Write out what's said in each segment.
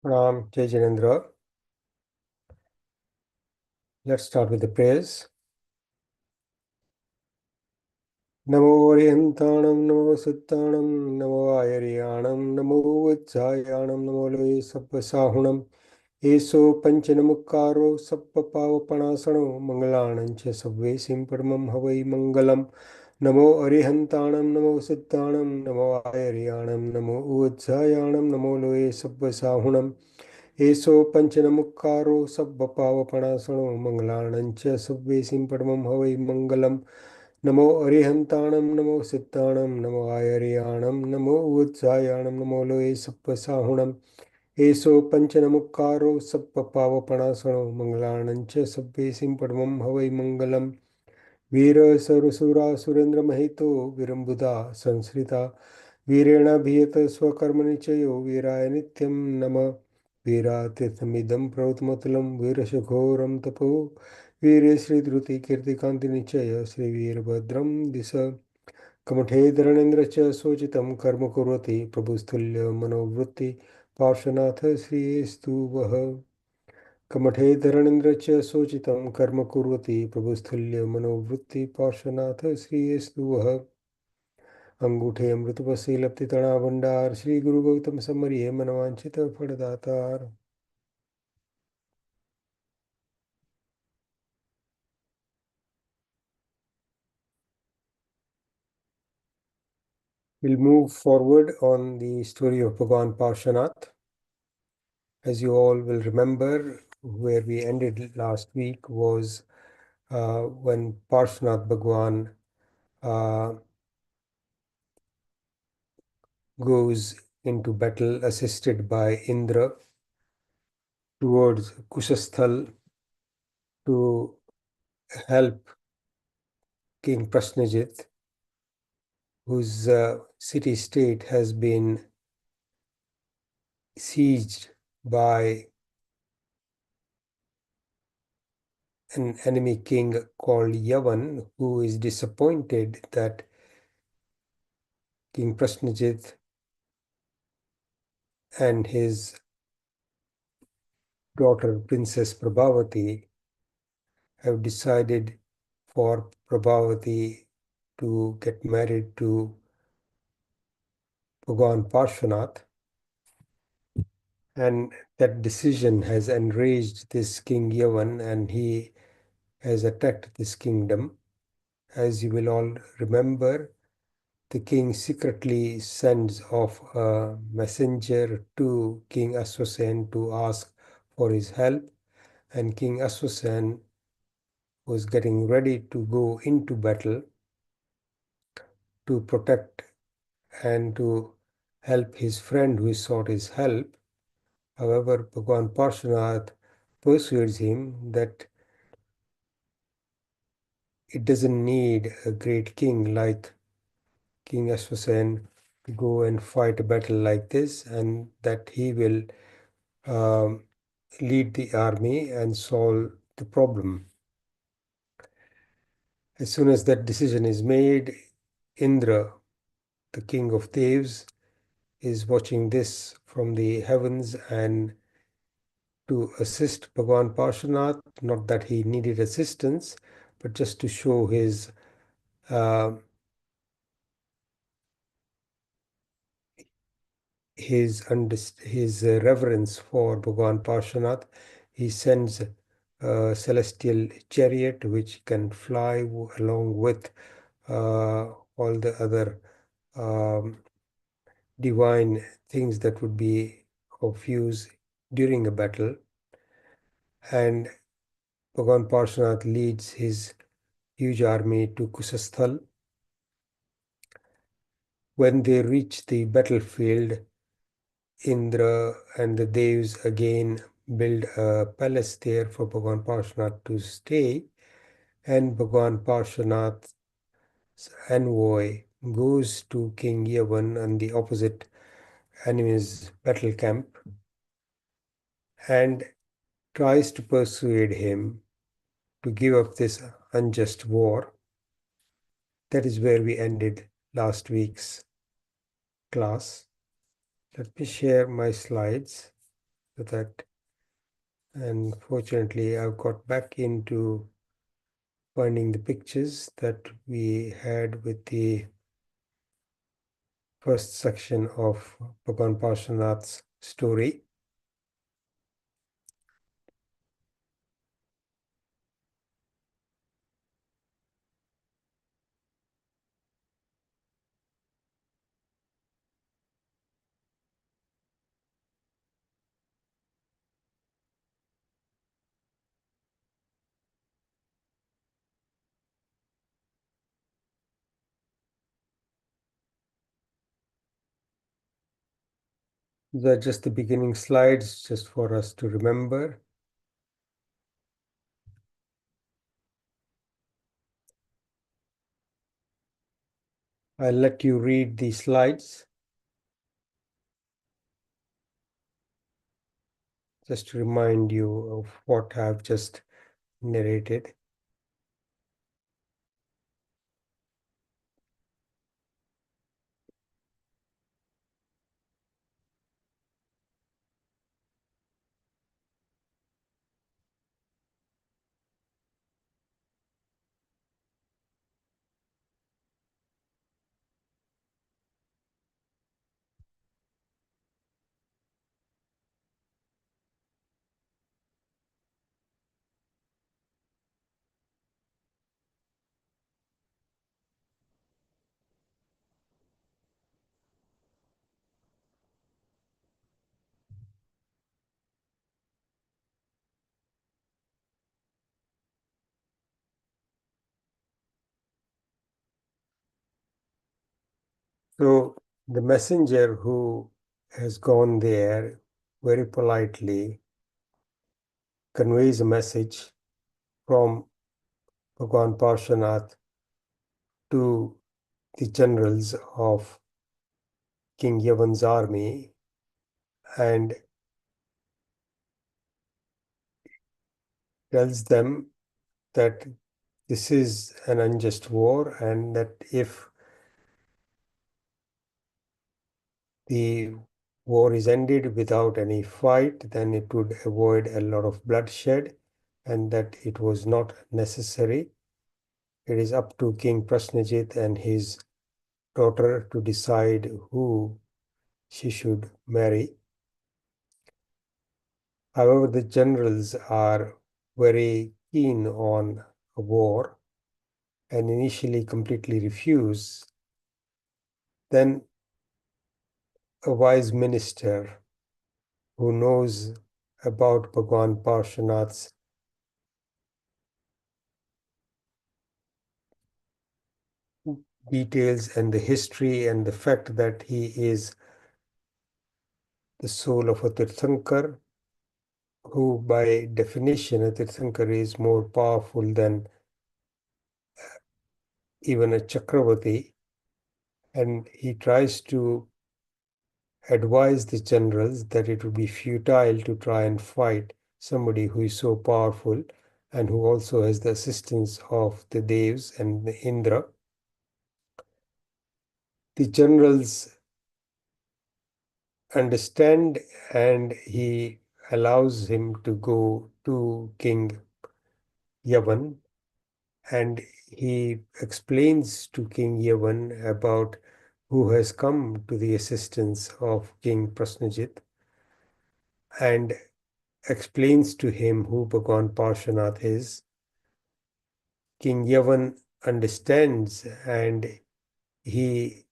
Jai Janendra. Let's start with the prayers. Namo Orientanam, Namo Sittanam, Namo Ayariyanam, Namo Vajjayanam, Namo Loe Sabba Sahunam, Eso Panchanamukaro, Sabba Pavapanasano, Mangalanancha Sabve Simpadamam Havai Mangalam, Namo Arihantanam, Namo Sittanam, Namo Ayariyanam, Namo Vajjayanam, Namo Loe Sabba Sahunam, Eso Panchanamukaro, Sabba Pavapanasano, Mangalanancha Sabve Simpadamam Havai Mangalam, Namo Arihantanam, Namo Sittanam, Namo Ayariyanam, Namo Vajjayanam, Namo Loe Sabba Sahunam, Eso Panchanamukaro, Sabba Pavapanasano, Mangalanancha Sabve Simpadamam Havai Mangalam, Veera Sarusura Surendra Mahito, Virambuddha Sansrita, Virena Bhiyata Swakarmanichayo, Viraya Nityam Nama, Veera Tirthamidam Prautmatalam, Veera Shakhoram Tapo, Veera Sri Dhruti Kirtikanti Nichaya, Sri Veerabhadram Disa, Kamathe Dharanendra Cha Sochitam Karma Kurvati, Prabhustulya Manovrutti, Parshvanatha Sri Estu Vaha. Kamathe Dharanendra Cha Sochitam Karma Kurvati, Prabhustulya Manovrutti, Parshvanatha Sri Estu Vaha. अंगूठे अमृतपसी लपति तणा भंडार श्री गुरु Gautam समरिये मनवांचित फलदातार. We'll move forward on the story of Bhagwan Parshvanath. As you all will remember, where we ended last week was when Parshvanath Bhagwan goes into battle assisted by Indra towards Kushasthal to help King Prasnajit, whose city-state has been sieged by an enemy king called Yavan, who is disappointed that King Prasnajit and his daughter Princess Prabhavati have decided for Prabhavati to get married to Bhagwan Parshvanath, and that decision has enraged this King Yavan, and he has attacked this kingdom. As you will all remember, the king secretly sends off a messenger to King Ashwasen to ask for his help, and King Ashwasen was getting ready to go into battle to protect and to help his friend who sought his help. However, Bhagwan Parshvanath persuades him that it doesn't need a great king like King Ashwasen to go and fight a battle like this, and that he will lead the army and solve the problem. As soon as that decision is made, Indra, the king of Tues, is watching this from the heavens and to assist Bhagwan Parshvanath, not that he needed assistance, but just to show his reverence for Bhagwan Parshvanath. He sends a celestial chariot which can fly along with all the other divine things that would be of use during a battle. And Bhagwan Parshvanath leads his huge army to Kusasthal. When they reach the battlefield, Indra and the Devs again build a palace there for Bhagwan Parshvanath to stay, and Bhagwan Parshvanath's envoy goes to King Yavan on the opposite enemy's battle camp and tries to persuade him to give up this unjust war. That is where we ended last week's class. Let me share my slides. so that, and fortunately I've got back into finding the pictures that we had with the first section of Bhagwan Parshvanath's story. These are just the beginning slides, just for us to remember. I'll let you read the slides, just to remind you of what I've just narrated. So the messenger who has gone there very politely conveys a message from Bhagwan Parshvanath to the generals of King Yavan's army, and tells them that this is an unjust war, and that if the war is ended without any fight, then it would avoid a lot of bloodshed, and that it was not necessary. It is up to King Prasnajit and his daughter to decide who she should marry. However, the generals are very keen on a war and initially completely refuse. Then a wise minister who knows about Bhagwan Parshvanath's details and the history and the fact that he is the soul of a Tirthankar, who by definition a Tirthankar is more powerful than even a Chakravarti, and he tries to advise the generals that it would be futile to try and fight somebody who is so powerful and who also has the assistance of the Devs and the Indra. The generals understand, and he allows him to go to King Yavan, and he explains to King Yavan about who has come to the assistance of King Prasnajit, and explains to him who Bhagwan Parshvanath is. King Yavan understands, and he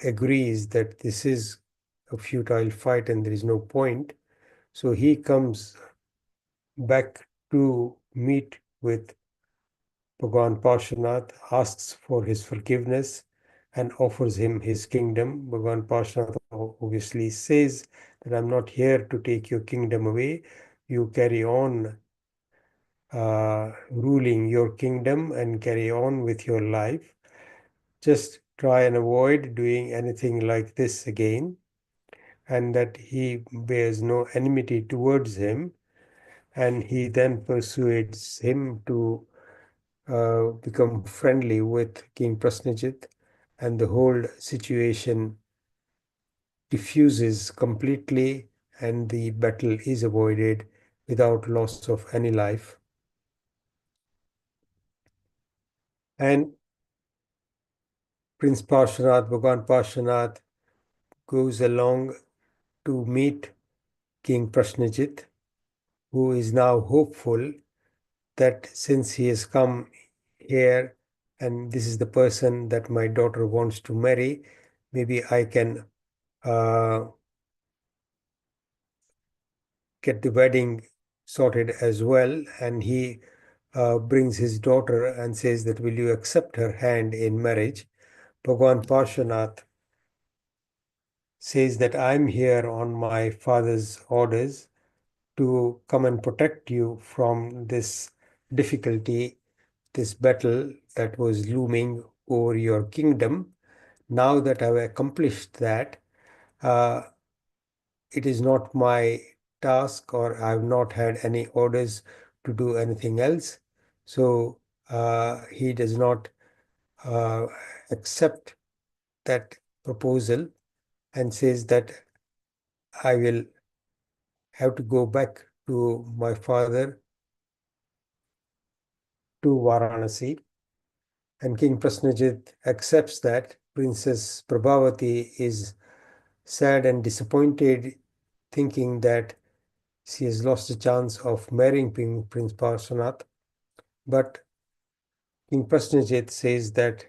agrees that this is a futile fight and there is no point. So he comes back to meet with Bhagwan Parshvanath, asks for his forgiveness, and offers him his kingdom. Bhagwan Parshvanath obviously says that I'm not here to take your kingdom away. You carry on ruling your kingdom and carry on with your life. Just try and avoid doing anything like this again, and that he bears no enmity towards him. And he then persuades him to become friendly with King Prasnajit, and the whole situation diffuses completely, and the battle is avoided without loss of any life. And Prince Parshvanath, Bhagwan Parshvanath, goes along to meet King Prashnajit, who is now hopeful that since he has come here and this is the person that my daughter wants to marry, maybe I can get the wedding sorted as well. And he brings his daughter and says that, will you accept her hand in marriage? Bhagwan Parshvanath says that I'm here on my father's orders to come and protect you from this difficulty, this battle that was looming over your kingdom. Now that I've accomplished that, uh, it is not my task, or I've not had any orders to do anything else. So he does not uh, accept that proposal and says that I will have to go back to my father to Varanasi. And King Prasnajit accepts that. Princess Prabhavati is sad and disappointed, thinking that she has lost a chance of marrying Prince Parshvanath. But King Prasnajit says that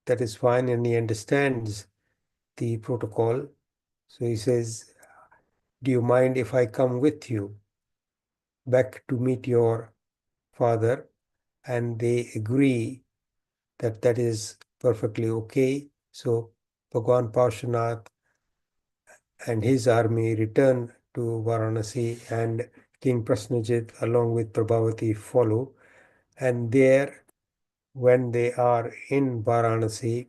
that is fine and he understands the protocol. So he says, do you mind if I come with you back to meet your father? And they agree that that is perfectly okay. So Bhagwan Parshvanath and his army return to Varanasi, and King Prasnajit along with Prabhavati follow. And there, when they are in Varanasi,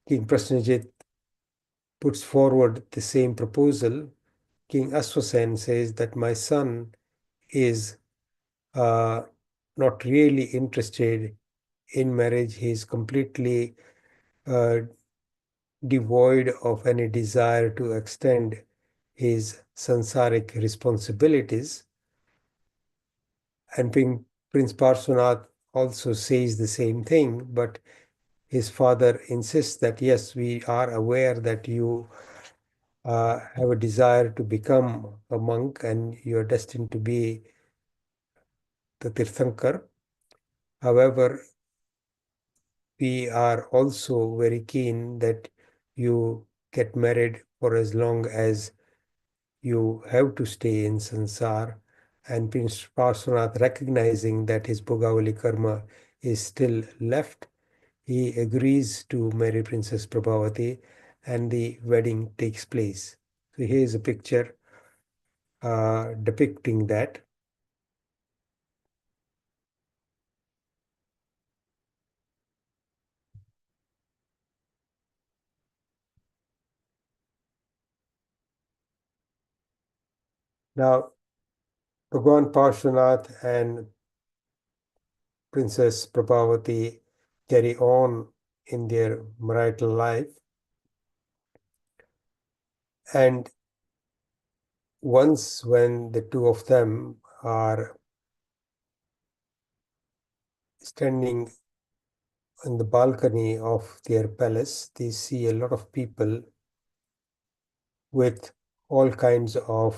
King Prasnajit puts forward the same proposal. King Aswasen says that my son is uh, not really interested in marriage. He is completely uh, devoid of any desire to extend his sansaric responsibilities. And Prince Parshvanath also says the same thing, but his father insists that yes, we are aware that you have a desire to become a monk and you are destined to be the Tirthankar. However, we are also very keen that you get married for as long as you have to stay in sansar. And Prince Parshvanath, recognizing that his Bhogavali karma is still left, he agrees to marry Princess Prabhavati and the wedding takes place. So here is a picture depicting that. Now, Bhagwan Parshvanath and Princess Prabhavati carry on in their marital life. And once, when the two of them are standing on the balcony of their palace, they see a lot of people with all kinds of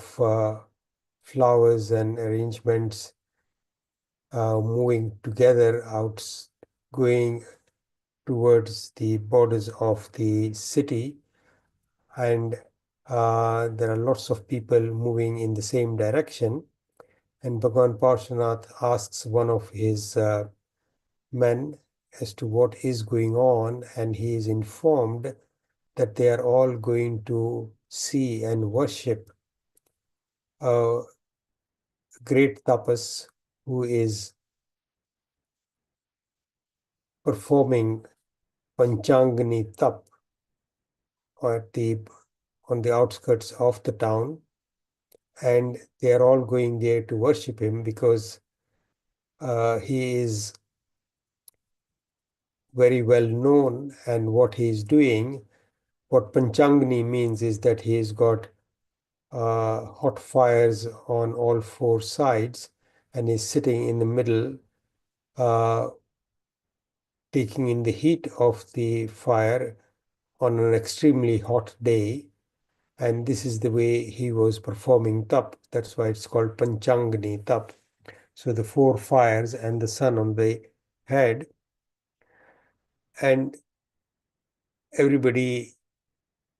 flowers and arrangements moving together out, going towards the borders of the city. And there are lots of people moving in the same direction. And Bhagwan Parshvanath asks one of his men as to what is going on, and he is informed that they are all going to see and worship a great tapas who is performing Panchangani tap at on the outskirts of the town. And they are all going there to worship him because he is very well known, and what he is doing, what Panchangani means is that he has got hot fires on all four sides, and is sitting in the middle, uh, taking in the heat of the fire on an extremely hot day. And this is the way he was performing tap. That's why it's called Panchangani tap. So the four fires and the sun on the head, and everybody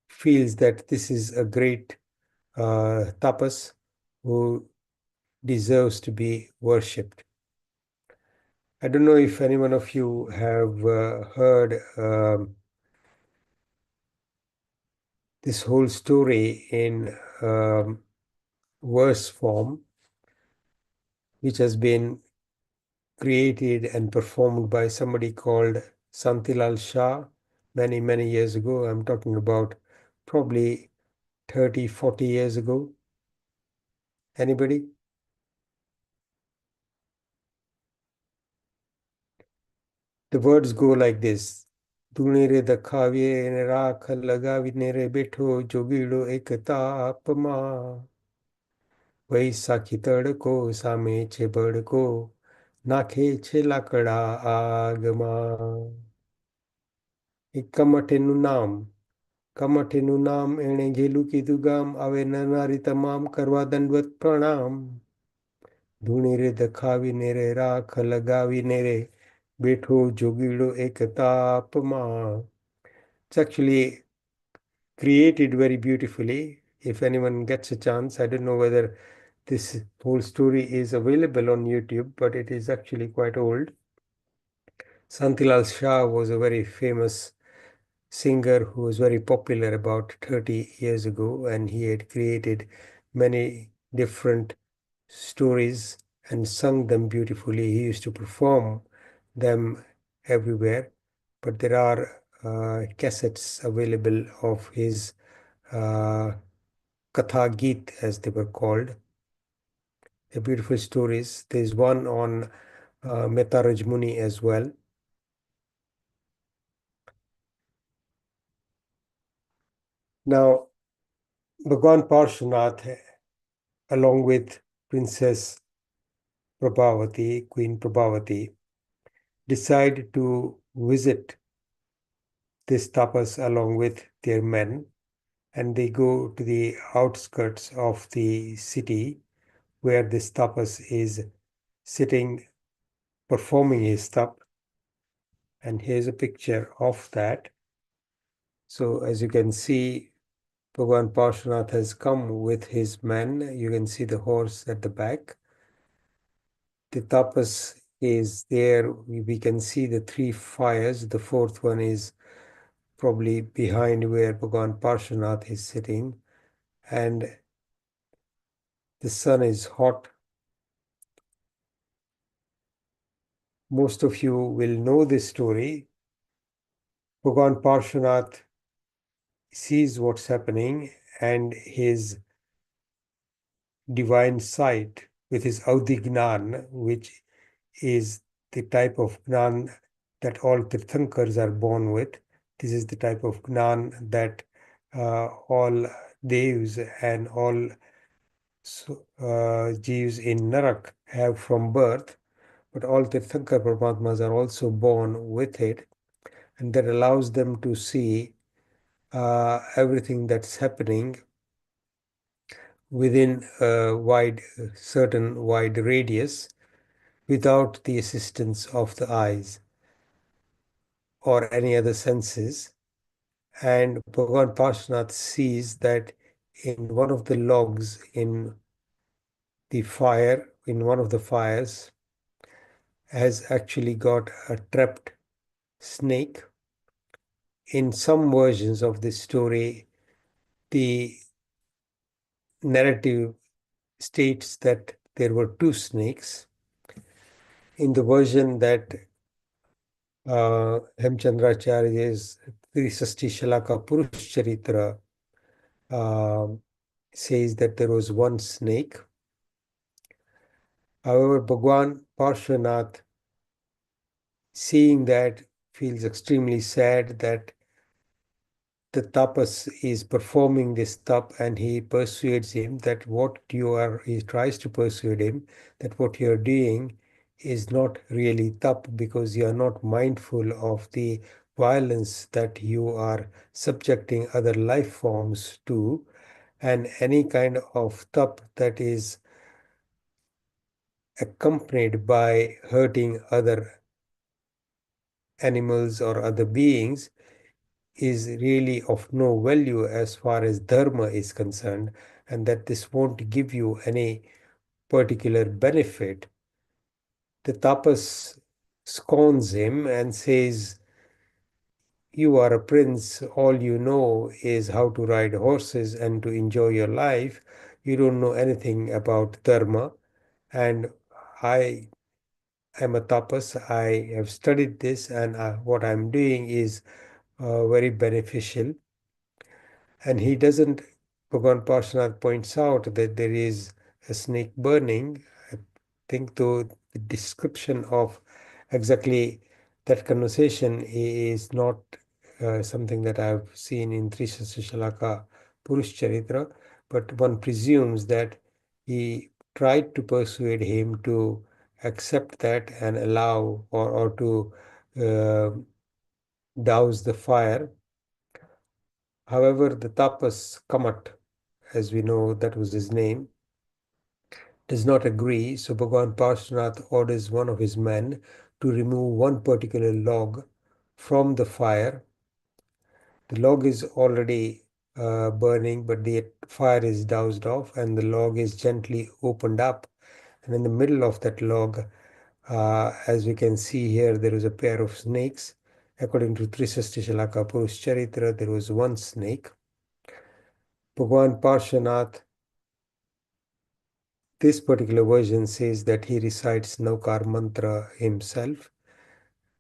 feels that this is a great tapas who deserves to be worshipped. I don't know if any one of you have heard this whole story in verse form, which has been created and performed by somebody called Santilal Shah many, many years ago. I'm talking about probably 30, 40 years ago. Anybody? The words go like this. Dunere dakhaviye rakh lagavinere betho jogilo ekatapama. વૈશાખી તડકો સામે છે બડકો નાખે છે લાકડા આગમાં. એક કમઠેનું નામ એણે ઘેલું કીધું ગામ આવે નરનારી તમામ કરવા દંડવત પ્રણામ. ધૂણી રે દખાવીને રે રાખ લગાવીને રે બેઠો જોગીડો એક તાપમાં. It's actually created very beautifully. If anyone gets a chance, I don't know whether this whole story is available on YouTube, but it is actually quite old. Santilal Shah was a very famous singer who was very popular about 30 years ago, and he had created many different stories and sung them beautifully. He used to perform them everywhere, but there are cassettes available of his Katha Geet, as they were called. They're beautiful stories. There's one on Meta Rajmuni as well. Now, Bhagwan Parshvanath, along with Princess Prabhavati, Queen Prabhavati, decide to visit this tapas along with their men, and they go to the outskirts of the city where this tapas is sitting, performing his tap. And here's a picture of that. So as you can see, Bhagwan Parshvanath has come with his men. You can see the horse at the back. The tapas is there. We can see the three fires. The fourth one is probably behind where Bhagwan Parshvanath is sitting. And the sun is hot. Most of you will know this story. Bhagwan Parshvanath sees what's happening, and his divine sight with his Audignan, which is the type of Gnan that all Tirthankars are born with. This is the type of Gnan that all Devs and all Jeeves in Narak have from birth, but all Tirthankar Paramatmas are also born with it, and that allows them to see everything that's happening within a certain wide radius without the assistance of the eyes or any other senses. And Bhagavan Parshvanath sees that in one of the logs in the fire, in one of the fires, has actually got a trapped snake. In some versions of this story, the narrative states that there were two snakes. In the version that Hemchandracharya's Trisasti Shalaka Purush Charitra says that there was one snake. However, Bhagwan Parshvanath, seeing that, feels extremely sad that the tapas is performing this tap, and he persuades him that what you are, he tries to persuade him that what you are doing is not really tap, because you are not mindful of the violence that you are subjecting other life forms to, and any kind of tap that is accompanied by hurting other animals or other beings is really of no value as far as dharma is concerned, and that this won't give you any particular benefit. The tapas scorns him and says, "You are a prince, all you know is how to ride horses and to enjoy your life. You don't know anything about dharma, and I am a tapas. I have studied this, and what I'm doing is very beneficial." And he doesn't, Bhagwan Parshvanath points out that there is a snake burning. I think though the description of exactly that conversation is not something that I've seen in Trisasya Purush Charitra, but one presumes that he tried to persuade him to accept that and allow, or to uh, douse the fire. However, the tapas Kamat, as we know that was his name, does not agree. So Bhagwan Parshvanath orders one of his men to remove one particular log from the fire. The log is already burning, but the fire is doused off, and the log is gently opened up. And in the middle of that log, as we can see here, there is a pair of snakes. According to Trisastishalaka Purush Charitra, there was one snake. Bhagwan Parshvanath, this particular version says that he recites Naukar mantra himself.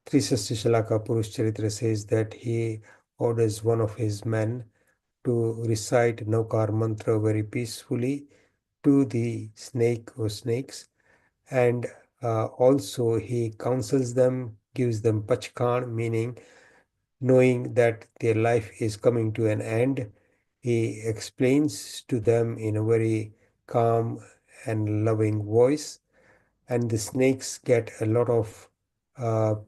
Trisastishalaka Purush Charitra says that he orders one of his men to recite Naukar mantra very peacefully to the snake or snakes, and also he counsels them, gives them pachkan, meaning knowing that their life is coming to an end. He explains to them in a very calm and loving voice, and the snakes get a lot of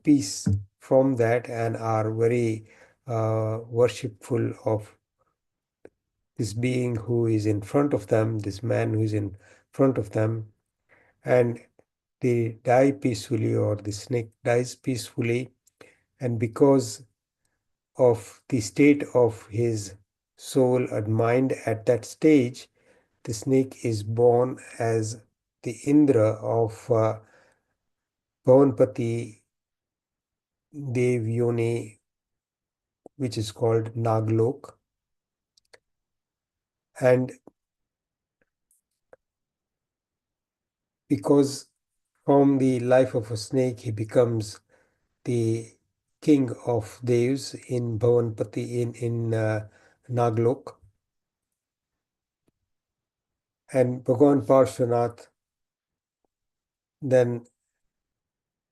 peace from that and are very worshipful of this being who is in front of them, this man who is in front of them, and they die peacefully, or the snake dies peacefully. And because of the state of his soul and mind at that stage, the snake is born as the Indra of Bhavanpati Dev Yoni, which is called Naglok. And because from the life of a snake, he becomes the king of Devs in Bhavanpati, in Naglok. And Bhagwan Parshvanath then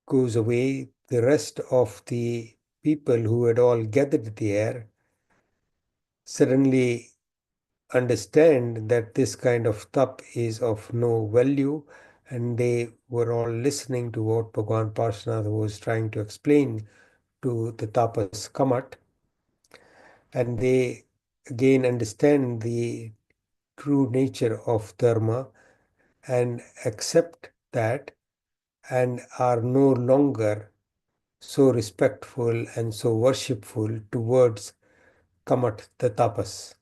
goes away. The rest of the people who had all gathered there suddenly understand that this kind of tap is of no value, and they were all listening to what Bhagwan Parshvanath was trying to explain to the tapas Kamat, and they again understand the true nature of dharma and accept that, and are no longer so respectful and so worshipful towards Kamat the tapas.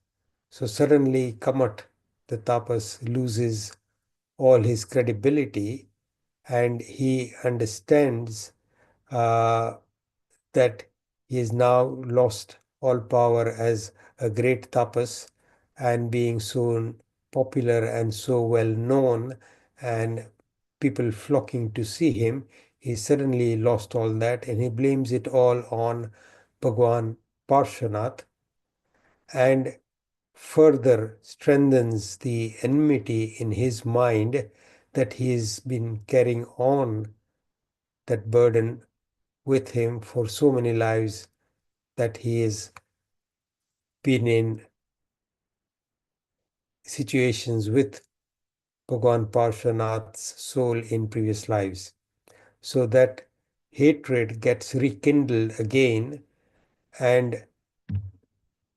So suddenly Kamat the tapas loses all his credibility, and he understands uh, that he has now lost all power as a great tapas, and being so popular and so well known and people flocking to see him, he suddenly lost all that, and he blames it all on Bhagwan Parshvanath, and further strengthens the enmity in his mind that he has been carrying on that burden with him for so many lives, that he is been in situations with Bhagwan Parshvanath's soul in previous lives. So that hatred gets rekindled again, and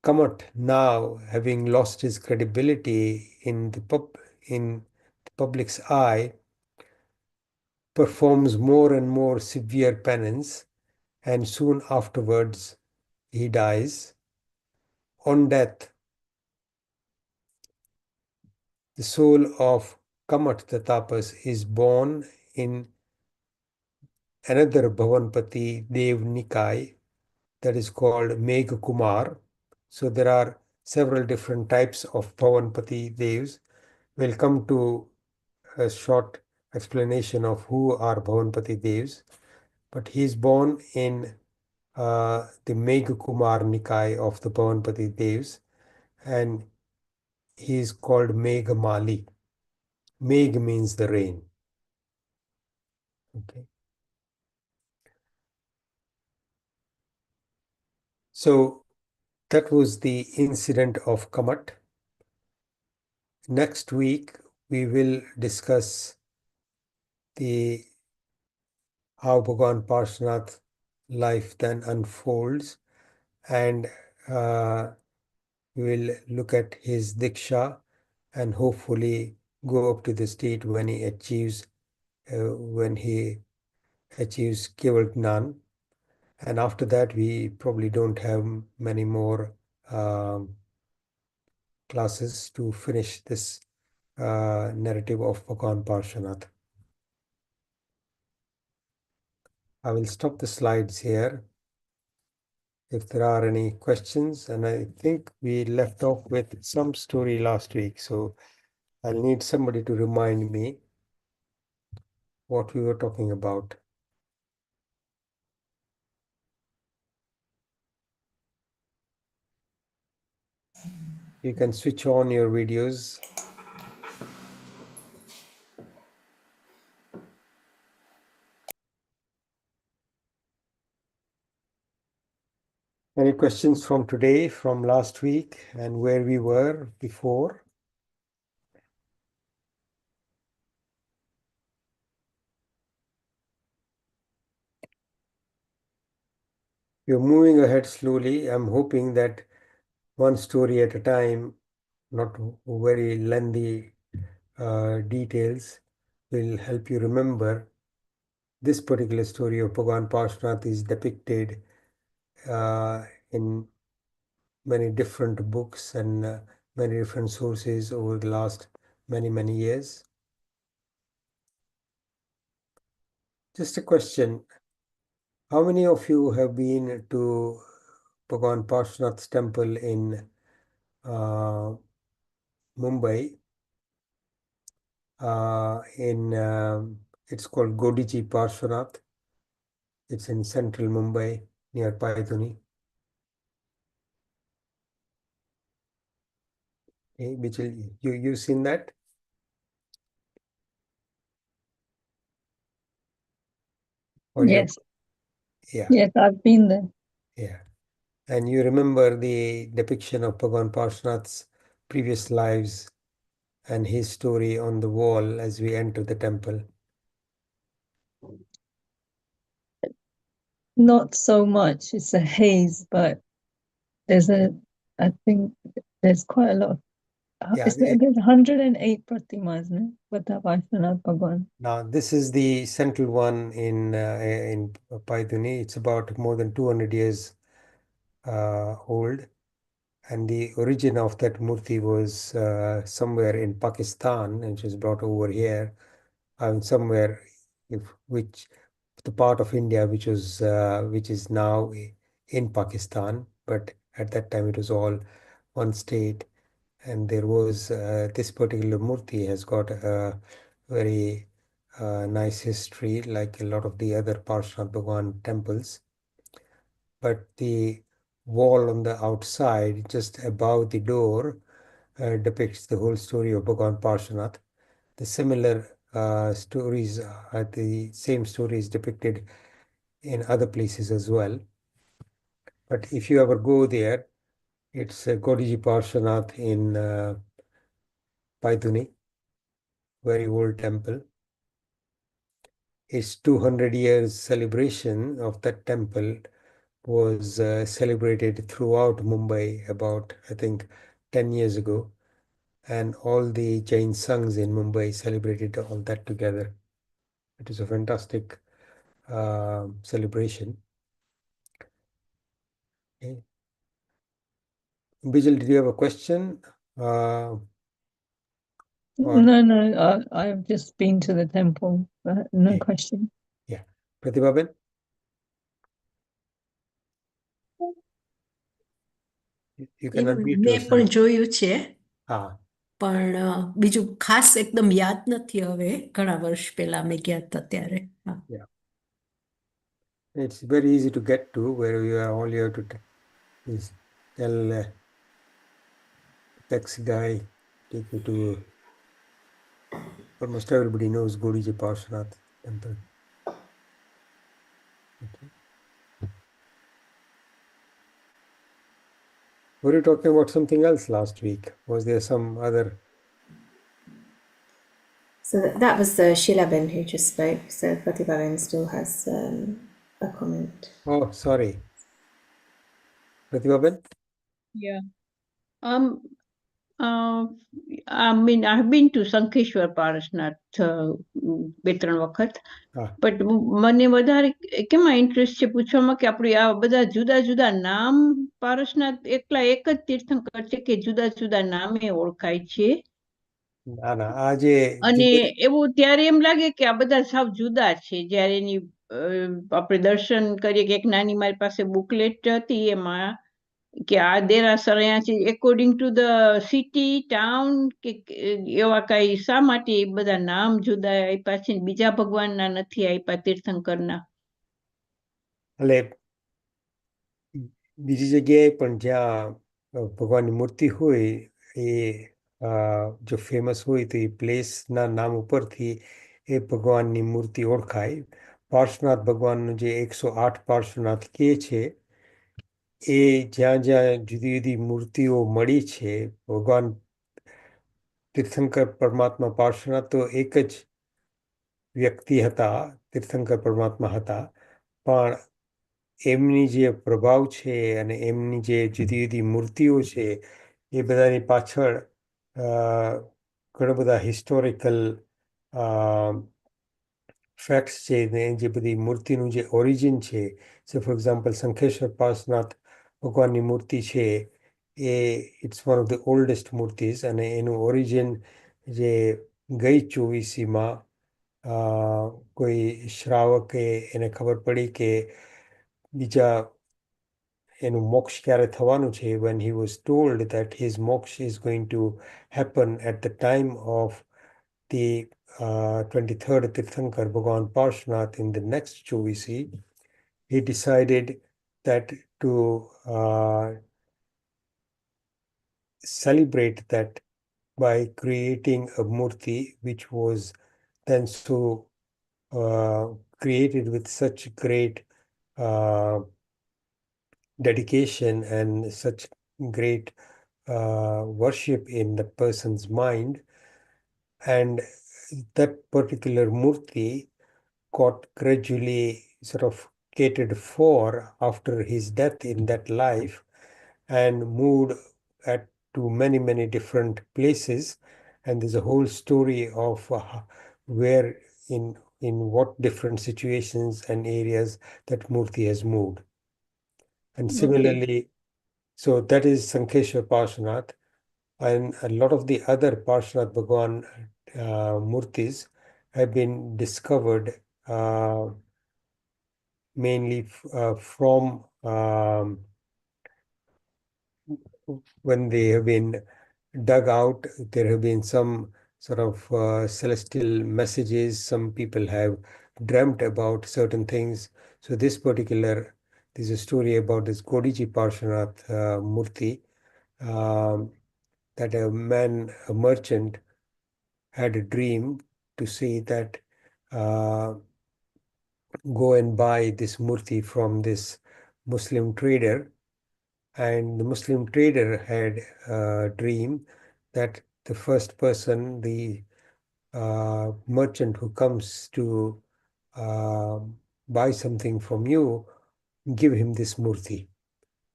Kamat, now having lost his credibility in in the public's eye, performs more and more severe penance, and soon afterwards he dies. On death, the soul of Kamat the Tapas is born in another Bhavanpati Dev Nikai, that is called Megh Kumar. So there are several different types of Bhavanpati Devs. We'll come to a short explanation of who are Bhavanpati Devs. But he is born in the Megh Kumar Nikai of the Bhavanpati Devs, and he is called Megh Mali. Megh means the rain. Okay. So that was the incident of Kamat. Next week, we will discuss the how Bhagwan Parshvanath life then unfolds, and we will look at his Diksha and hopefully go up to the state when he achieves Keval Gnan. And after that, we probably don't have many more um, classes to finish this narrative of Bhagwan Parshvanath. I will stop the slides here if there are any questions. And I think we left off with some story last week, so I'll need somebody to remind me what we were talking about. You can switch on your videos. Any questions from today, from last week, and where we were before? You're moving ahead slowly. I'm hoping that one story at a time, not very lengthy details, will help you remember. This particular story of Bhagwan Parshvanath is depicted in many different books and many different sources over the last many years. Just a question. How many of you have been to Bhagwan Parshvanath's temple in Mumbai? It's called Godiji Parshvanath. It's in central Mumbai near Paithuni. Okay, Bichil, you seen that? Or Yes. Yeah. Yes, I've been there. Yeah. And you remember the depiction of Bhagwan Parshvanath's previous lives and his story on the wall as we enter the temple. Not so much. It's a haze, but I think there's quite a lot of, Yeah, there's 108 pratimas, no? Vishwanath Bhagwan. now this is the central one in Paithuni. It's about more than 200 years old. And the origin of that murti was somewhere in Pakistan, and it was brought over here, somewhere, which the part of India which is now in Pakistan, but at that time it was all one state, and there was this particular murti has got a very nice history, like a lot of the other Parshvanath Bhagwan temples. But the wall on the outside, just above the door, depicts the whole story of Bhagwan Parshvanath. The similar the same stories depicted in other places as well. But if you ever go there, It's Godiji Parshvanath in Paituni, very old temple. Its 200 years celebration of that temple was celebrated throughout Mumbai about, I think, 10 years ago. And all the Jain Sanghs in Mumbai celebrated all that together. It is a fantastic celebration. Okay. Bijal, did you have a question? Or No, I've just been to the temple, but no okay. question. Yeah. Pratibhaben? You can unmute મેં પણ yourself. જોયું છે Ah, પણ બીજું ખાસ એકદમ યાદ નથી હવે ઘણા વર્ષ પહેલા અમે ગયા હતા ત્યારે હા yeah. It's very easy to get to where you are. All you have to is tell taxi guy, take you to almost everybody knows Godiji Parshvanath temple. Okay. Were you talking about something else last week? Was there some other? So that was Shilabin who just spoke. So Pratibhavan still has a comment. Oh, sorry. Pratibhaben? Yeah. I mean, I've been to Sankeshwar Parashnath બે ત્રણ વખત Ah, but મને વધારે કેમાં interest છે પૂછવામાં કે આપણે આ બધા જુદા જુદા નામ પારસનાથ એકલા એક જ તીર્થંકર છે કે જુદા જુદા નામે ઓળખાય છે ના આજે અને એવું ત્યારે એમ લાગે કે આ બધા સાવ જુદા છે જ્યારે એની આપણે દર્શન કરીએ કે એક નાની મારી પાસે બુકલેટ હતી એમાં કે આ દેરાસર અહીંયા છે according to the city town કે એવા કઈ શા માટે એ બધા નામ જુદા આપ્યા છે બીજા ભગવાનના નથી આપ્યા તીર્થંકરના એટલે બીજી જગ્યાએ પણ જ્યાં ભગવાનની મૂર્તિ હોય એ જો ફેમસ હોય તો એ પ્લેસના નામ ઉપરથી એ ભગવાનની મૂર્તિ ઓળખાય. પાર્શ્વનાથ ભગવાનનું જે 108 પાર્શ્વનાથ કહે છે એ જ્યાં જ્યાં જુદી જુદી મૂર્તિઓ મળી છે ભગવાન તીર્થંકર પરમાત્મા પાર્શ્વનાથ તો એક જ વ્યક્તિ હતા, તીર્થંકર પરમાત્મા હતા, પણ એમની જે પ્રભાવ છે અને એમની જે જુદી જુદી મૂર્તિઓ છે એ બધાની પાછળ ઘણા બધા હિસ્ટોરિકલ ફેક્ટ્સ છે ને જે બધી મૂર્તિનું જે ઓરિજિન છે. So for example Shankheshwar Parshvanath ભગવાનની મૂર્તિ છે એ it's one of the oldest મૂર્તિઝ અને એનું ઓરિજિન જે ગઈ ચોવીસીમાં કોઈ શ્રાવકે એને ખબર પડી કે બીજા એનું મોક્ષ ક્યારે થવાનું છે when he was told that his moksha is going to happen at the time of the 23rd TIRTHANKAR Bhagwan Parshvanath in the next Chovisi, he decided that to celebrate that by creating a murti which was then so created with such great dedication and such great worship in the person's mind. And that particular murti got gradually sort of catered for after his death in that life and moved to many different places. And there's a whole story of where in what different situations and areas that murti has moved. And similarly, so that is Sankeshwar Parshvanath. And a lot of the other Parshvanath Bhagwan murtis have been discovered mainly from when they have been dug out. There have been some sort of celestial messages. Some people have dreamt about certain things. So there's a story about this Godiji Parshvanath Murti, that a merchant, had a dream to see that go and buy this murti from this Muslim trader, And the Muslim trader had a dream that the first person, the merchant who comes to buy something from you, give him this murti.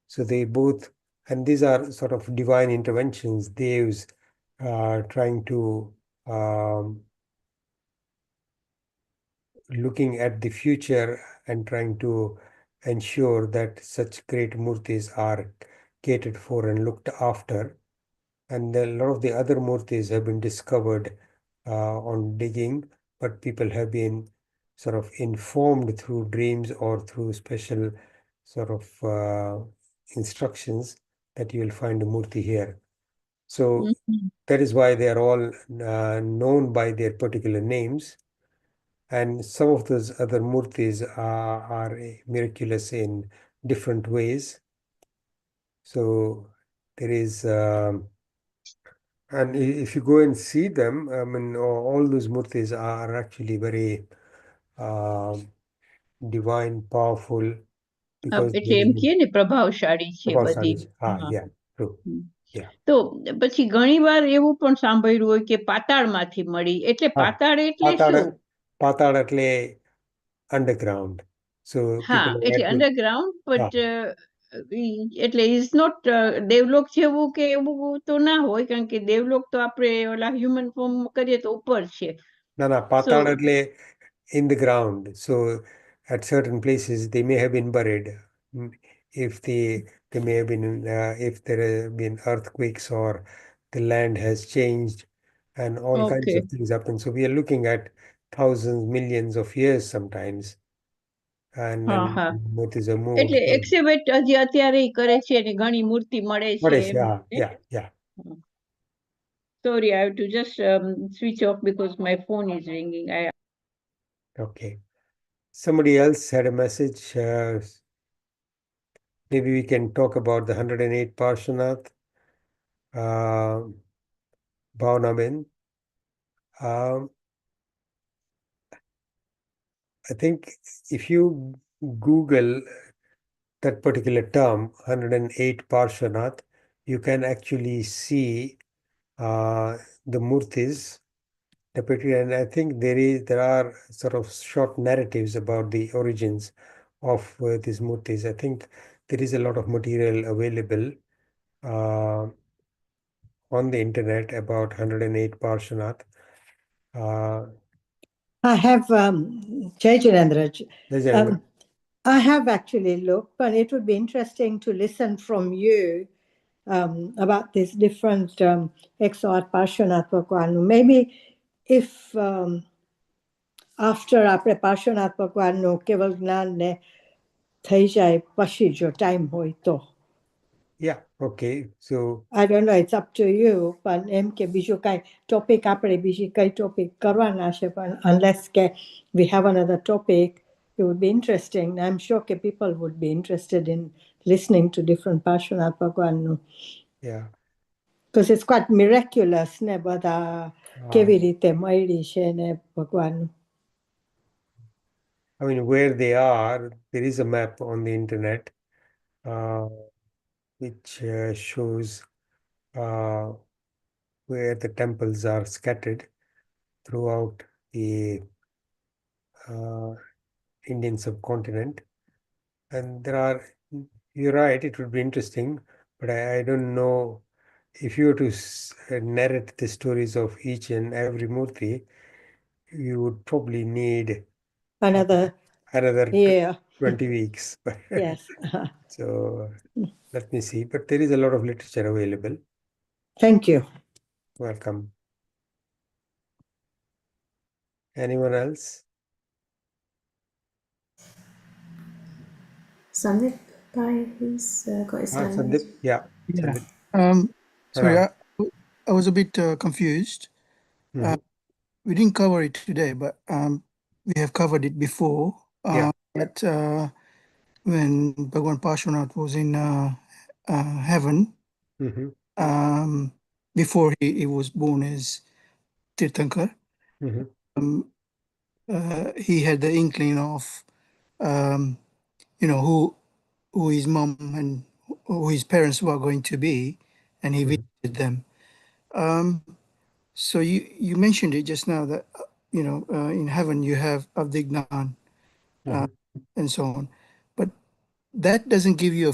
So they both, and these are sort of divine interventions, devs trying to looking at the future and trying to ensure that such great murtis are catered for and looked after. And a lot of the other murtis have been discovered on digging, but people have been sort of informed through dreams or through special sort of instructions that you will find a murti here. So Mhm. that is why they are all known by their particular names. And some of those other murtis are miraculous in different ways. So there is, and if you go and see them, I mean, all those murtis are actually very divine, powerful, because એટલે એમ કહે ને પ્રભાવશાળી છે બધી. હા. yeah, true. હમ. Yeah. તો પછી ઘણી વાર એવું પણ સાંભળ્યું હોય કે પાતાળમાંથી મળી, એટલે પાતાળ એટલે શું? પાતાળ એટલે underground. So હા, people એટલે had to, અંડરગ્રાઉન્ડ, બટ એટલે ઇઝ નોટ દેવલોક જેવું કે એવું તો ના હોય, કારણ કે દેવલોક તો આપણે ઓલા હ્યુમન ફોર્મ કરીએ તો ઉપર છે. ના, So પાતાળ એટલે in the ground. So at certain places they may have been buried. Mm, If they may have been, if there have been earthquakes or the land has changed and all kinds okay. of things happen. So we are looking at thousands, millions of years sometimes. And હા, then હા. motifs are moved. એટલે એક્સિબિટ હજી અત્યારે ઈ કરે છે અને ઘણી મૂર્તિ મળે What છે is, M. yeah. Sorry, I have to just switch off because my phone is ringing. Okay. Somebody else had a message. Maybe we can talk about the 108 Parshvanath. Bhavanaben. I think if you Google that particular term, 108 Parshvanath, you can actually see the murtis depicted, and I think there are sort of short narratives about the origins of these murtis. I think there is a lot of material available uh, on the internet about 108 Parshvanath. I have, Jai Jinendra, There's I have actually looked, but it would be interesting to listen from you about these different exhort Parshvanath Bhagwan. Maybe if after આપણે પાર્શ્વનાથ ભગવાનનું કેવલ જ્ઞાન ને થઈ જાય પછી જો time હોય તો. Yeah, okay. So I don't know, it's up to you, પણ એમ કે બીજું કાંઈ ટોપિક આપણે બીજી કઈ ટોપિક કરવાના છે, પણ unless કે we have another topic, it would be interesting. I'm sure કે people would be interested in listening to different Parshvanath ભગવાનનું. yeah, Because it's quite miraculous ને બધા કેવી રીતે મળી છે ને ભગવાનનું. I mean, where they are, there is a map on the internet which shows where the temples are scattered throughout the Indian subcontinent. And you're right, it would be interesting, but I don't know if you were to narrate the stories of each and every murti, you would probably need Another another year. 20 weeks. Yes. So let me see. But there is a lot of literature available. Thank you. Welcome. Anyone else? Sandip Bhai, he's got his hand Sandip? raised. Yeah. Yeah. Sandip. Sorry, Ram. I was a bit confused. Mhm. We didn't cover it today, but we have covered it before. Yeah. That when Bhagwan Parshvanath was in heaven, Mhm. before he was born as Tirthankar, Mhm. he had the inkling of, who his mom and who his parents were going to be, and he visited them. So you mentioned it just now that in heaven you have Avdignan Mhm. and so on, but that doesn't give you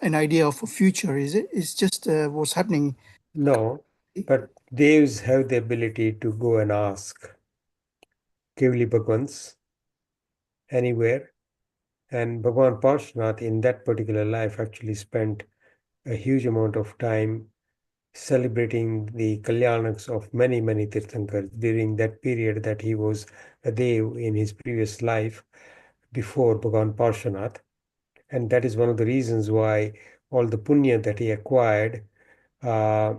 an idea of a future, is it? It's just what's happening. No, but devs have the ability to go and ask Kevli Bhagwans anywhere. And Bhagwan Parshvanath in that particular life actually spent a huge amount of time celebrating the Kalyanaks of many, many Tirthankars during that period that he was a Dev in his previous life before Bhagwan Parshvanath. And that is one of the reasons why all the punya that he acquired uh,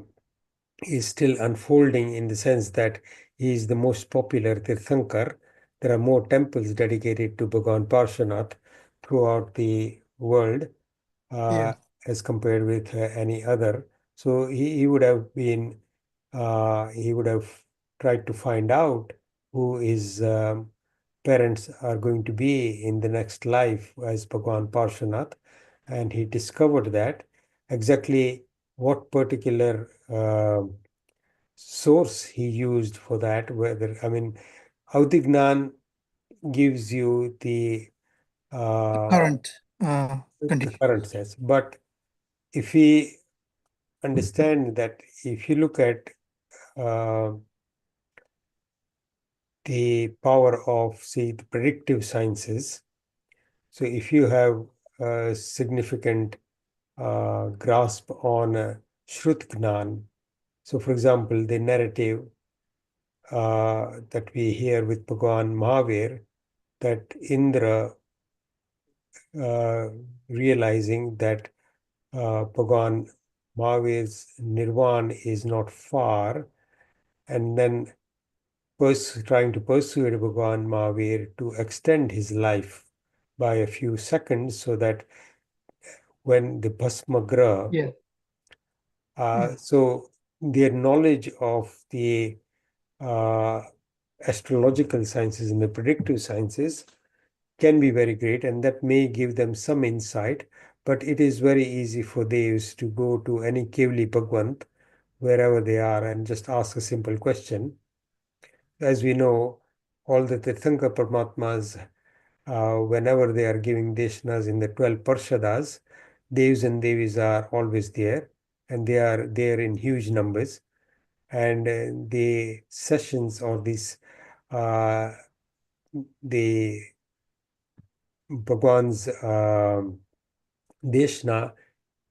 is still unfolding, in the sense that he is the most popular Tirthankar. There are more temples dedicated to Bhagwan Parshvanath throughout the world Yeah. as compared with any other. So he would have been, he would have tried to find out who his parents are going to be in the next life as Bhagwan Parshvanath. And he discovered that exactly what particular source he used for that, whether, I mean, Audignan gives you the Current the condition. current sense. But if we understand that, if you look at uh, the power of, say, the predictive sciences, so if you have a significant grasp on Shrut Gnan, so for example, the narrative that we hear with Bhagwan Mahavir, that Indra realizing that Bhagwan Mahavir's Nirvan is not far, and then trying to persuade Bhagwan Mahavir to extend his life by a few seconds, so that when the Bhasmagra, Yeah. so their knowledge of the uh, astrological sciences and the predictive sciences can be very great, and that may give them some insight. But it is very easy for devs to go to any Kevli Bhagwant, wherever they are, and just ask a simple question. As we know, all the Tirthankar Paramatmas, whenever they are giving deshnas in the 12 Parshadas, devs and devis are always there, and they are there in huge numbers. And the sessions, or this, the Bhagwan's deshna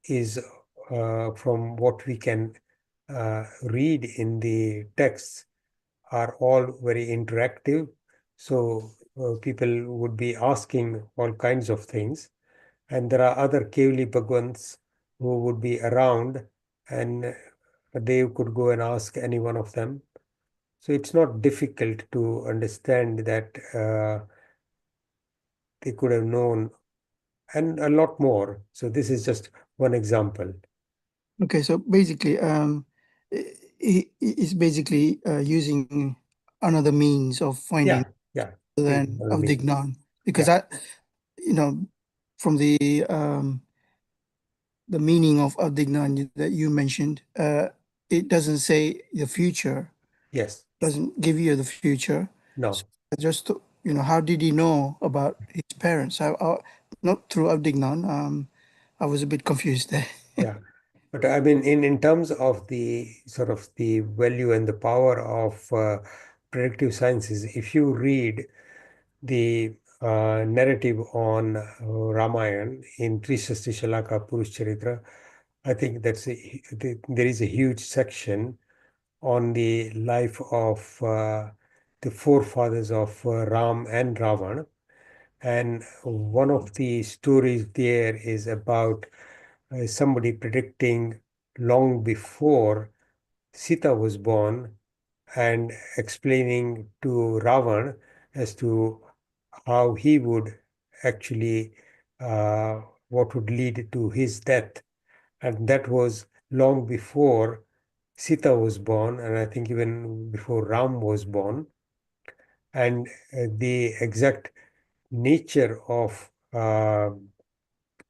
is, from what we can read in the texts, are all very interactive. So people would be asking all kinds of things. And there are other Kevli Bhagwants who would be around, and they could go and ask any one of them. So it's not difficult to understand that they could have known, and a lot more. So this is just one example. Okay, so basically, is basically using another means of finding Yeah. than I of mean, Dignan, because yeah. from the meaning of Avdignan that you mentioned, it doesn't say the future, Yes. doesn't give you the future. No. So just how did he know about his parents? Not through Avdignan. I was a bit confused there. Yeah. But I mean, in terms of the sort of the value and the power of predictive sciences, if you read the narrative on Ramayana in Trishasti Shalaka Purush Charitra, I think there is a huge section on the life of the forefathers of Ram and Ravan. And one of the stories there is about somebody predicting long before Sita was born, and explaining to Ravan as to how he would actually, what would lead to his death. And that was long before Sita was born, and I think even before Ram was born. And the exact nature of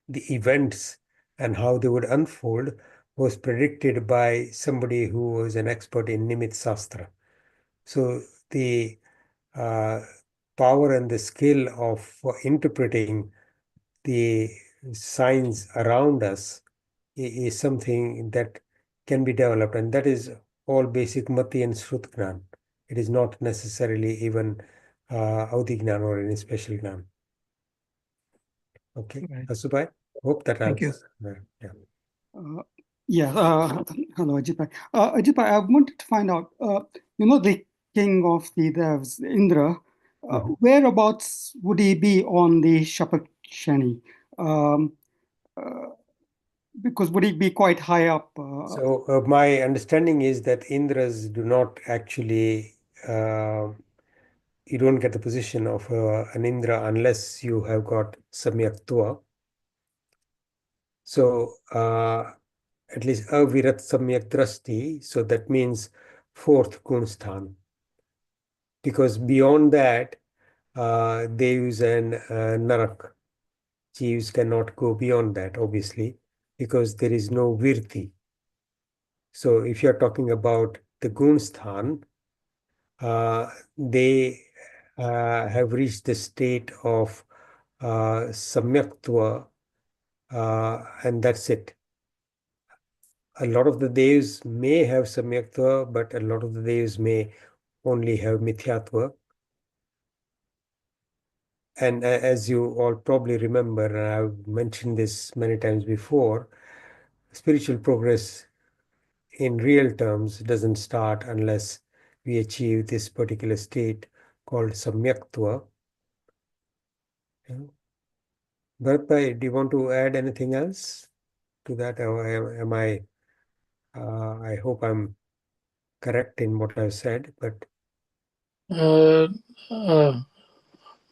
the events and how they would unfold was predicted by somebody who was an expert in Nimit Shastra. So the power and the skill of interpreting the signs around us is something that can be developed, and that is all basic Mati and Shrut Gnan. It is not necessarily even Audi Gnan or any special Gnan. Okay, Right. Ajitbhai, hope that Thank you. answers. Yeah. Hello, Ajitbhai. Ajitbhai, I wanted to find out, the king of the devs, Indra, whereabouts would he be on the Shapak Shani? Because would he be quite high up? So my understanding is that Indras do not actually, you don't get the position of an Indra unless you have got Samyak Tua. So at least Avirat Samyak Drasti, so that means fourth Gunstan. Because beyond that, Devs and Narak, Jeeves cannot go beyond that, obviously, because there is no Virti. So if you're talking about the Gunstan, they have reached the state of Samyaktva, and that's it. A lot of the devs may have Samyaktva, but a lot of the devs may only have Mithyatva. And as you all probably remember, and I've mentioned this many times before, spiritual progress in real terms doesn't start unless we achieve this particular state called Samyaktva. Bharatbhai, do you want to add anything else to that? Or am I hope I'm correct in what I've said, but Pranam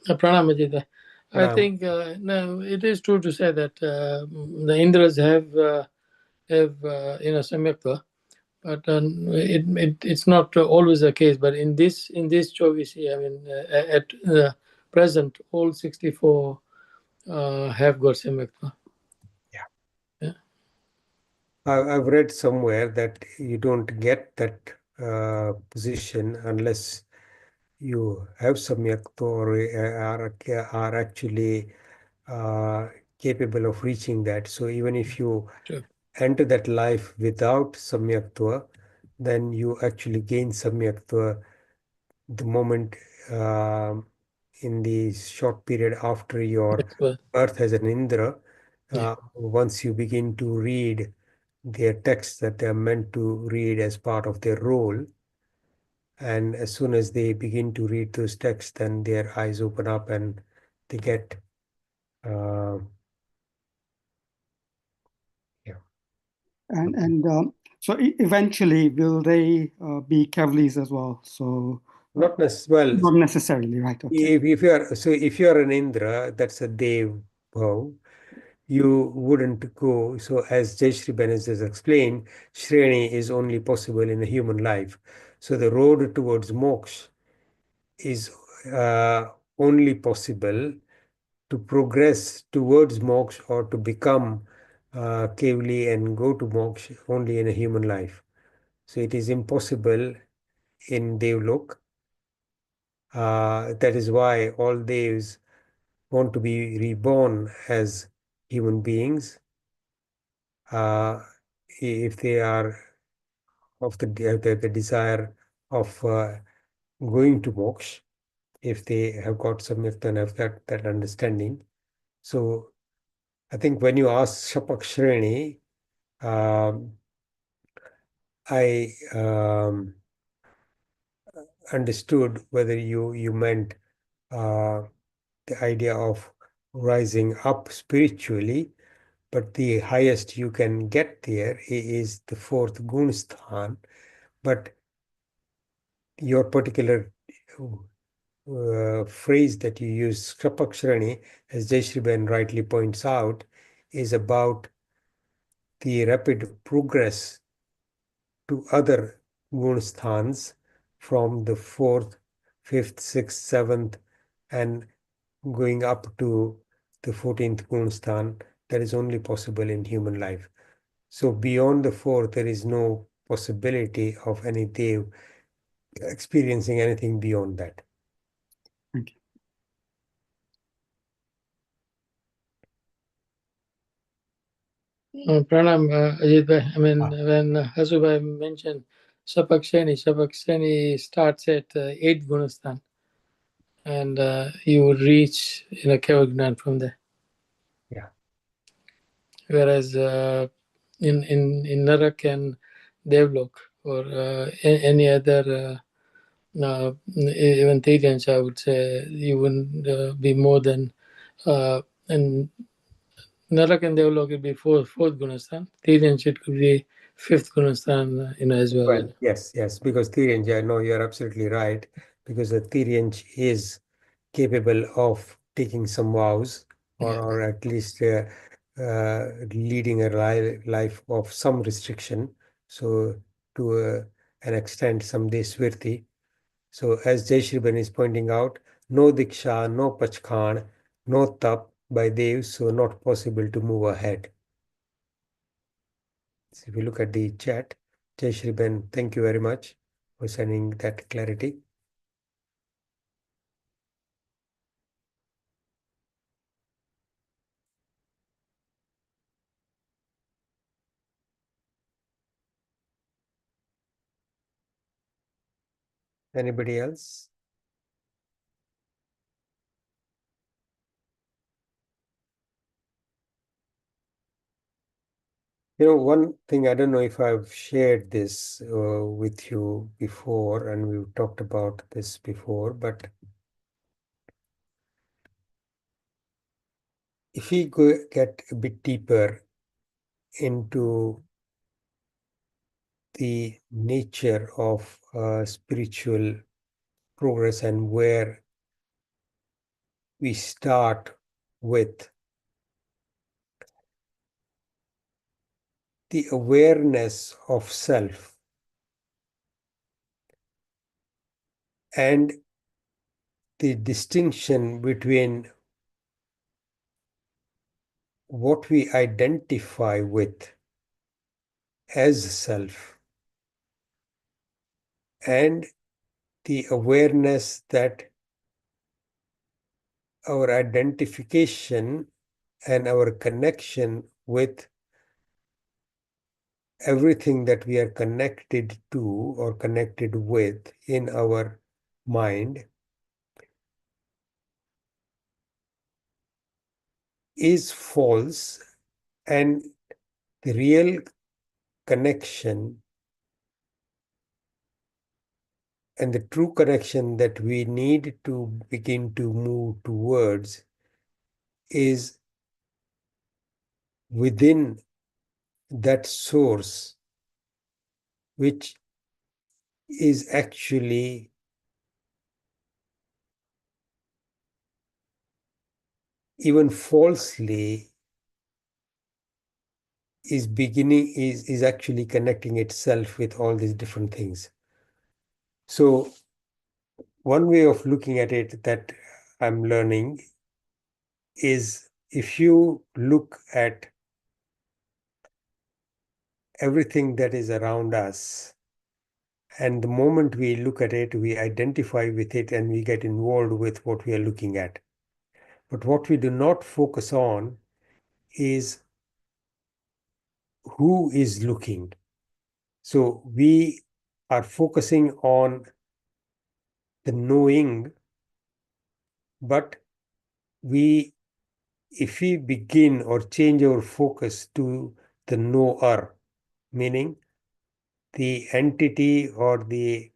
Ajitbhai. I think no, it is true to say that the Indras have Samyaktva, but it's not always the case. But in this show we see, I mean, at present, all 64 have got Samyaktva. Yeah. I've read somewhere that you don't get that position unless you have Samyaktva or are actually capable of reaching that. So even if you enter that life without Samyaktva, then you actually gain Samyaktva the moment in the short period after your birth as an Indra. Once you begin to read their texts that they are meant to read as part of their role, and as soon as they begin to read those texts, then their eyes open up and they get So eventually, will they be Kavlis as well? So not necessarily. Not necessarily, right? Okay. If you are an Indra, that's a Dev bhav, you wouldn't go. So as Jai Shri Ben has explained, Shreni is only possible in a human life. So the road towards moksha is only possible to progress towards moksha or to become Kevli and go to moksha only in a human life. So it is impossible in Devlok. That is why all Devs want to be reborn as human beings. If they are of the desire of going to moksha, if they have got samyakta and have that understanding. So I think when you ask Shapak Shreni, I understood whether you meant the idea of rising up spiritually, but the highest you can get there is the fourth Gunsthan. But your particular phrase that you use, Krapakshrani, as Jayashri Ben rightly points out, is about the rapid progress to other Gunsthans from the fourth, fifth, sixth, seventh, and going up to the 14th Gunsthan that is only possible in human life. So beyond the four, there is no possibility of any Dev experiencing anything beyond that. Thank you. Pranam, Ajitbhai. I mean, when Hasubhai mentioned Shapakshani starts at 8th Gunastan, and you would reach Kevagnan from there. Yeah. Whereas in Narak and Devlok or any other even Tiryans, I would say you wouldn't be more than and Narak and Devlok would be fourth Gunastan. Tiryans it could be 5th Gunastan as well. Well, yes, because Tiryanj, I know you're absolutely right, because the Tiryanj is capable of taking some vows or at least leading a life of some restriction. So to an extent, some Desvirti. So as Jai Shri Ben is pointing out, no Diksha, no Pachkhan, no Tap by Dev, so not possible to move ahead. So if you look at the chat, Jai Shri Ben, thank you very much for sending that clarity. Anybody else? One thing, I don't know if I've shared this with you before, and we've talked about this before, but if we get a bit deeper into the nature of spiritual progress and where we start with the awareness of self and the distinction between what we identify with as self and the awareness that our identification and our connection with everything that we are connected to or connected with in our mind is false, and the real connection and the true connection that we need to begin to move towards is within that source, which is actually even falsely is actually connecting itself with all these different things. So one way of looking at it that I'm learning is, if you look at everything that is around us, and the moment we look at it, we identify with it and we get involved with what we are looking at. But what we do not focus on is who is looking. So we are focusing on the knowing, but if we begin or change our focus to the knower, meaning the entity or the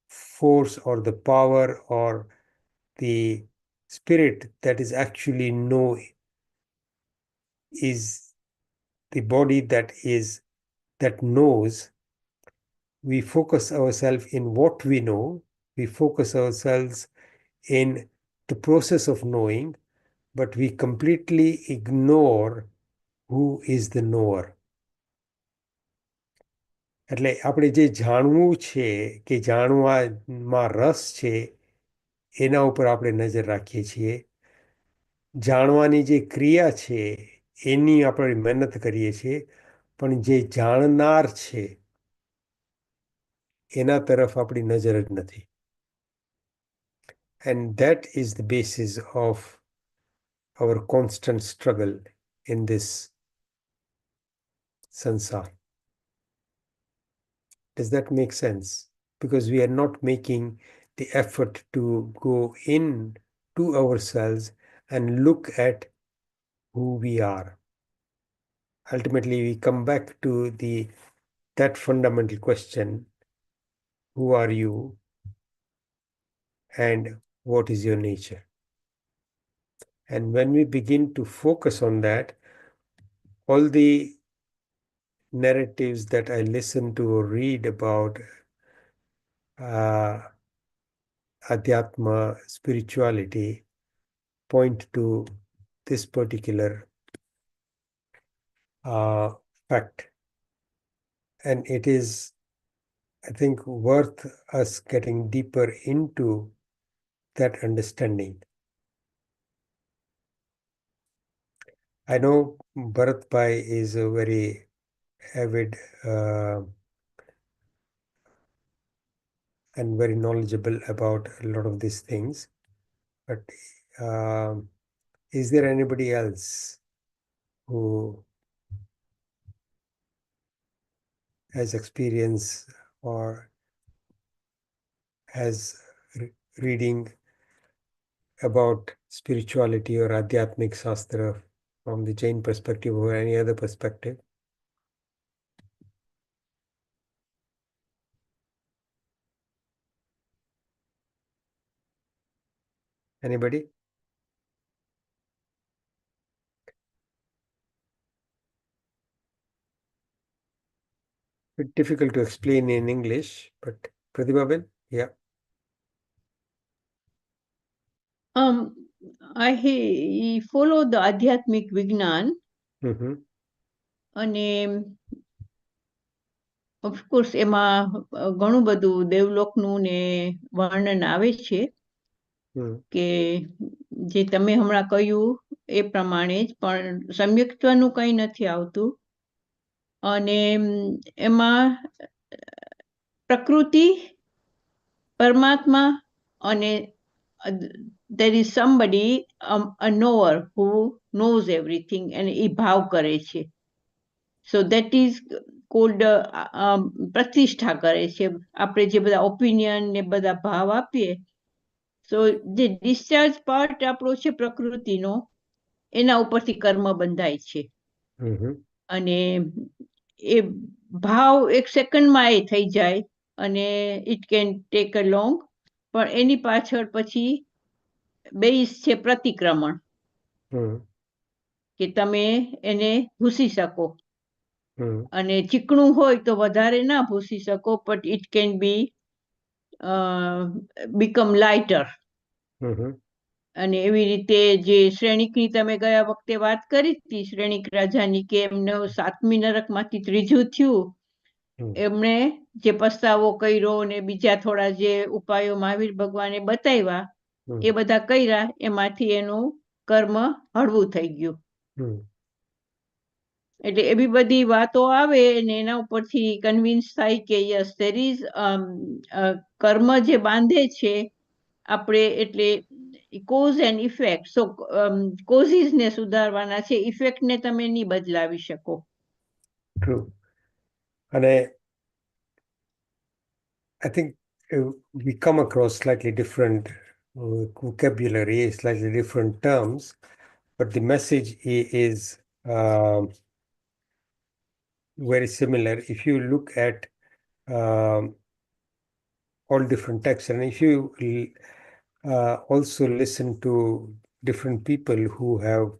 force or the power or the spirit that is actually is the body that knows, we focus ourselves in what we know, we focus ourselves in the process of knowing, but we completely ignore who is the knower. એટલે આપણે જે જાણવું છે કે જાણવામાં રસ છે એના ઉપર આપણે નજર રાખીએ છીએ, જાણવાની જે ક્રિયા છે એની આપણે મહેનત કરીએ છીએ, પણ જે જાણનાર છે એના તરફ આપણી નજર જ નથી. And that is the basis of our constant struggle in this sansar. Does that make sense? Because we are not making the effort to go in to ourselves and look at who we are. Ultimately, we come back to that fundamental question, who are you and what is your nature? And when we begin to focus on that, all the narratives that I listen to or read about Adhyatma, spirituality, point to this particular fact. And it is, I think, worth us getting deeper into that understanding. I know Bharatbhai is a very avid and very knowledgeable about a lot of these things. But is there anybody else who has experience or has reading about spirituality or Adhyatmik Shastra from the Jain perspective or any other perspective? Anybody? Bit difficult to explain in English, but Pratibhaben, yeah. I follow the આધ્યાત્મિક વિજ્ઞાન Mm-hmm. અને of course એમાં ઘણું બધું દેવલોકનું ને વર્ણન આવે છે કે જે તમે હમણાં કહ્યું એ પ્રમાણે જ, પણ સમ્યક્ત્વનું કંઈ નથી આવતું. અને એમાં પ્રકૃતિ, પરમાત્મા અને there is somebody, a knower who knows everything, and એ ભાવ કરે છે. So that is called પ્રતિષ્ઠા કરે છે. આપણે જે બધા ઓપિનિયન ને બધા ભાવ આપીએ, so જે ડિસ્ચાર્જ પાર્ટ આપણો છે પ્રકૃતિનો, એના ઉપરથી કર્મ બંધાય છે. અને એ ભાવ એક સેકન્ડમાં એ થઈ જાય અને it can take a long, પણ એની પાછળ પછી બેઝ છે પ્રતિક્રમણ, કે તમે એને ભૂસી શકો. અને ચીકણું હોય તો વધારે ના ભૂસી શકો, but it can be become lighter. અને એવી રીતે જે શ્રેણિકની તમે ગયા વખતે વાત કરી હતી, શ્રેણિક રાજાની, કે એમને 7મી નરકમાંથી 3જું થયું, એમણે જે પસ્તાવો કર્યો ને બીજા થોડા જે ઉપાયો મહાવીર ભગવાને બતાવ્યા એ બધા કર્યા, એમાંથી એનું કર્મ હળવું થઈ ગયું. એટલે એવી બધી વાતો આવે ને એના ઉપરથી કન્વિન્સ થાય કે યસ ધેર ઇઝ કર્મ જે બાંધે છે આપણે, એટલે કોઝ એન્ડ ઇફેક્ટ. સો કોઝિસને સુધારવાના છે, ઇફેક્ટને તમે નહીં બદલાવી શકો. True. And I think we come across slightly different vocabulary, slightly different terms, but the message is very similar. If you look at all different texts, and if you also listen to different people who have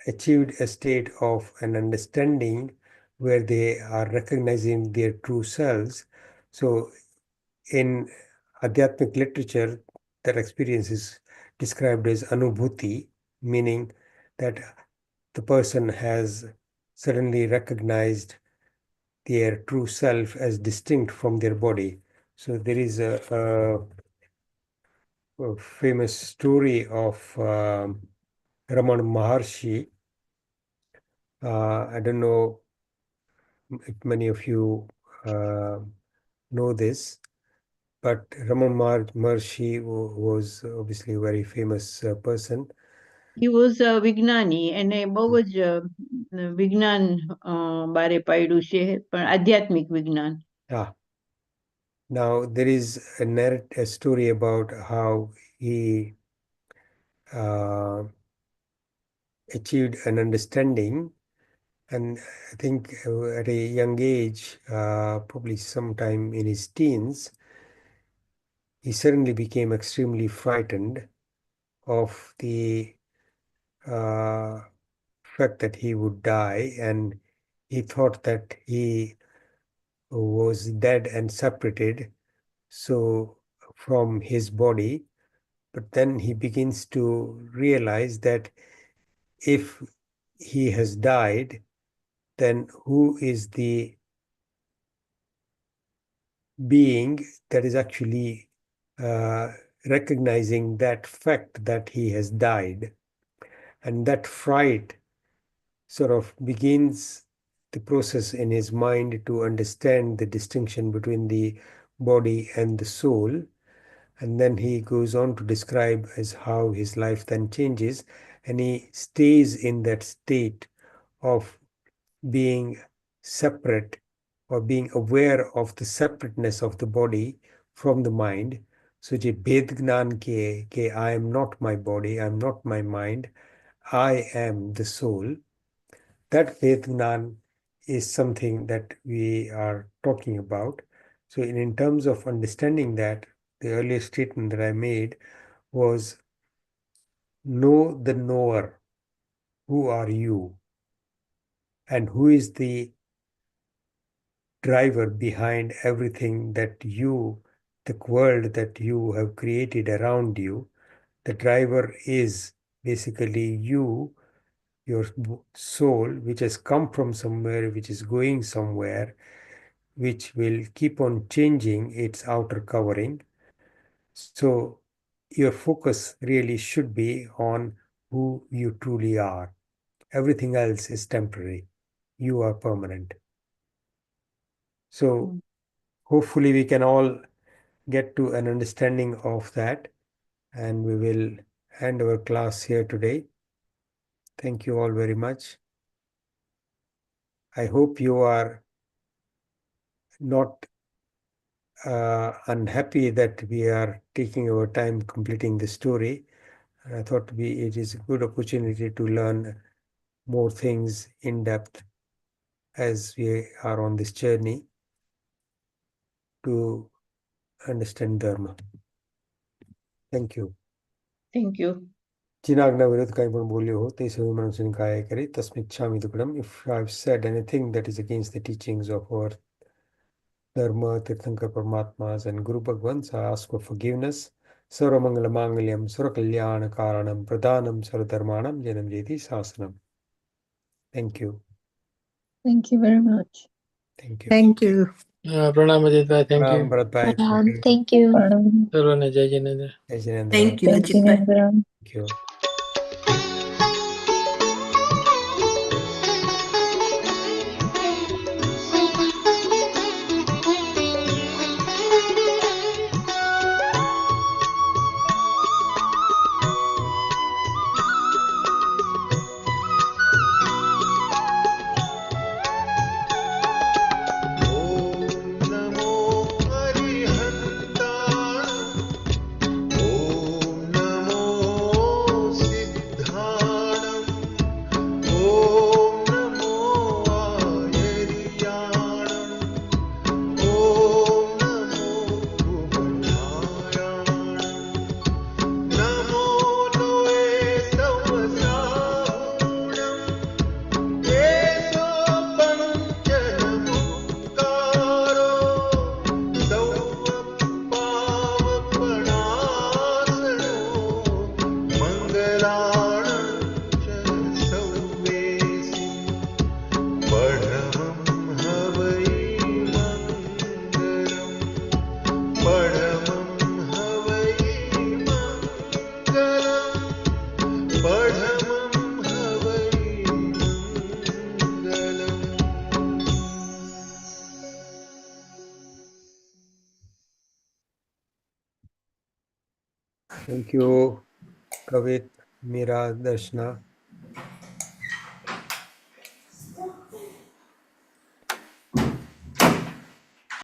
achieved a state of an understanding where they are recognizing their true selves. So in Adhyatmic literature, that experience is described as anubhuti, meaning that the person has suddenly recognized their true self as distinct from their body. So there is famous story of Ramana Maharshi. I don't know if many of you know this, but Ramana Maharshi was obviously a very famous person. He was a વિજ્ઞાની અને બહુ જ વિજ્ઞાન બારે પાડ્યું છે પણ આધ્યાત્મિક વિજ્ઞાન. Yeah. Now there is a story about how he achieved an understanding, and I think at a young age, probably sometime in his teens, he suddenly became extremely frightened of the fact that he would die, and he thought that he was dead and separated from his body. But then he begins to realize that if he has died, then who is the being that is actually recognizing that fact that he has died? And that fright sort of begins the process in his mind to understand the distinction between the body and the soul. And then he goes on to describe as how his life then changes, and he stays in that state of being separate or being aware of the separateness of the body from the mind. So je bhed gnan ke I am not my body, I am not my mind, I am the soul. That bhed gnan is something that we are talking about. So in terms of understanding that, the earlier statement that I made was, know the knower. Who are you? And who is the driver behind everything that you, the world that you have created around you? The driver is basically you, your soul, which has come from somewhere, which is going somewhere, which will keep on changing its outer covering. So your focus really should be on who you truly are. Everything else is temporary. You are permanent. So hopefully we can all get to an understanding of that, and we will end our class here today. Thank you all very much. I hope you are not unhappy that we are taking our time completing the story. I thought it is a good opportunity to learn more things in depth as we are on this journey to understand Dharma. Thank you. Thank you. जिनाग्ना विरुद्ध कहीं पण बोल्यो हो ते सभी मनुष्य काय करे तस्मिच्छामि दुक्कडम. If I've said anything that is against the teachings of our Dharma, Tirthankar Paramatmas and Guru Bhagwans, I ask for forgiveness. Sarvamangala Mangalyam Surakalyana Karanam Pradhanam Sarvadharmanam Janam Jeti Sasanam. Thank you. Thank you very much. Thank you. Thank you. Pranam Ajitbhai, thank you. Bharatbhai, Thank you. Sarvane Jai Jinendra. Jai Jinendra. Thank you, Thank you, Ajitbhai. Nandra. Thank you. Om Namo Thank you, Kavit, Mira, Darshana.